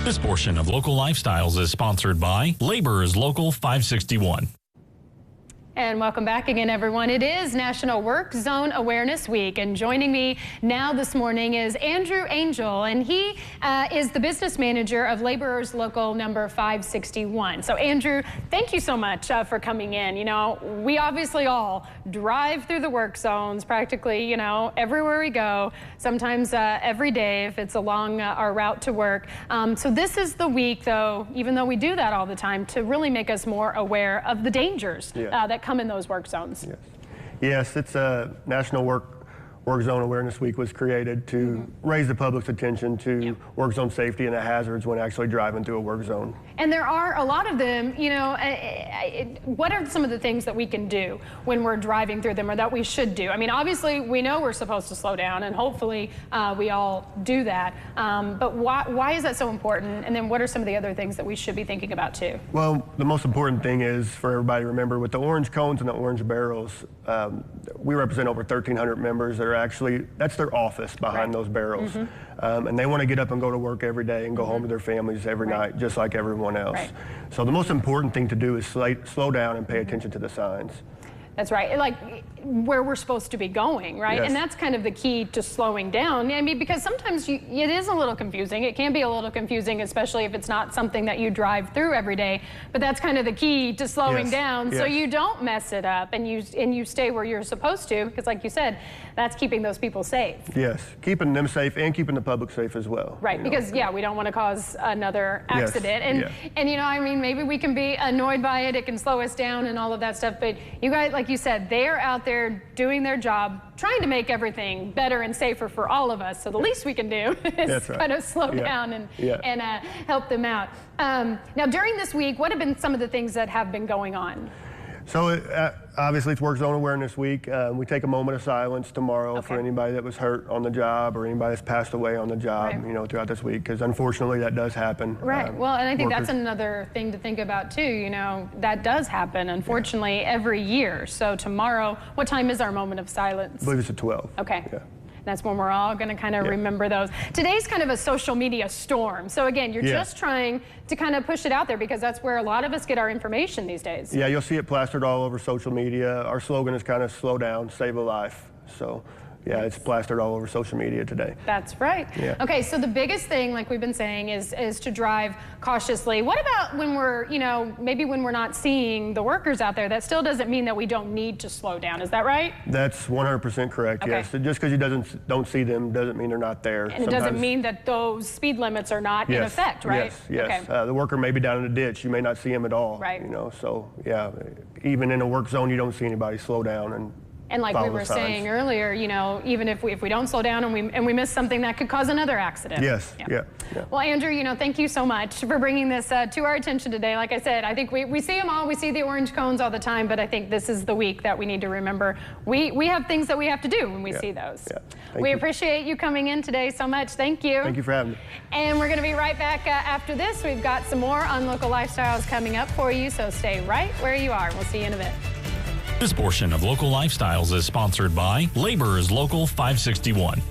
This portion of Local Lifestyles is sponsored by Laborers Local 561. And welcome back again, everyone. It is National Work Zone Awareness Week, and joining me now this morning is Andrew Angel, and he is the business manager of Laborers Local number 561. So Andrew, thank you so much for coming in. You know, we obviously all drive through the work zones practically, you know, everywhere we go, sometimes every day if it's along our route to work. So this is the week, though, even though we do that all the time, to really make us more aware of the dangers that come in those work zones. Yes, it's a National Work Zone Awareness Week was created to raise the public's attention to work zone safety and the hazards when actually driving through a work zone. And there are a lot of them, you know. What are some of the things that we can do when we're driving through them, or that we should do? I mean, obviously we know we're supposed to slow down, and hopefully we all do that. But why is that so important? And then what are some of the other things that we should be thinking about too? Well, the most important thing is for everybody to remember, with the orange cones and the orange barrels, we represent over 1,300 members that are actually, that's their office behind those barrels. And they want to get up and go to work every day and go home to their families every night, just like everyone else. So the most important thing to do is slow down and pay attention to the signs. That's right, like where we're supposed to be going, right? Yes. And that's kind of the key to slowing down. I mean, because sometimes it is a little confusing. It can be a little confusing, especially if it's not something that you drive through every day. But that's kind of the key to slowing down, so you don't mess it up and you stay where you're supposed to. Because, like you said, that's keeping those people safe. Yes, keeping them safe and keeping the public safe as well. Right, because we don't want to cause another accident. And you know, I mean, maybe we can be annoyed by it. It can slow us down and all of that stuff. But you guys, like you said, they are out there doing their job, trying to make everything better and safer for all of us. So the least we can do is kind of slow down and help them out. Now, during this week, what have been some of the things that have been going on? So obviously it's Work Zone Awareness Week. We take a moment of silence tomorrow for anybody that was hurt on the job or anybody that's passed away on the job, you know, throughout this week, because unfortunately that does happen. Well, and I think that's another thing to think about too. You know, that does happen, unfortunately, every year. So tomorrow, what time is our moment of silence? I believe it's at 12. Okay. That's when we're all going to kind of remember those. Today's kind of a social media storm. So again, you're just trying to kind of push it out there, because that's where a lot of us get our information these days. Yeah, you'll see it plastered all over social media. Our slogan is kind of slow down, save a life. So yeah, it's plastered all over social media today. That's right. Okay, so the biggest thing, like we've been saying, is to drive cautiously. What about when we're, you know, maybe when we're not seeing the workers out there? That still doesn't mean that we don't need to slow down. Is that right? That's 100% correct, yes. So just because you don't see them doesn't mean they're not there. And it doesn't mean that those speed limits are not in effect, right? Yes. The worker may be down in a ditch. You may not see him at all. You know, so yeah, even in a work zone, you don't see anybody slow down and like we were saying earlier, you know, even if we don't slow down and we miss something, that could cause another accident. Well, Andrew, you know, thank you so much for bringing this to our attention today. Like I said, I think we see them all. We see the orange cones all the time, but I think this is the week that we need to remember we have things that we have to do when we see those. We appreciate you coming in today so much. Thank you. Thank you for having me. And we're going to be right back after this. We've got some more on Local Lifestyles coming up for you, so stay right where you are. We'll see you in a bit. This portion of Local Lifestyles is sponsored by Laborers Local 561.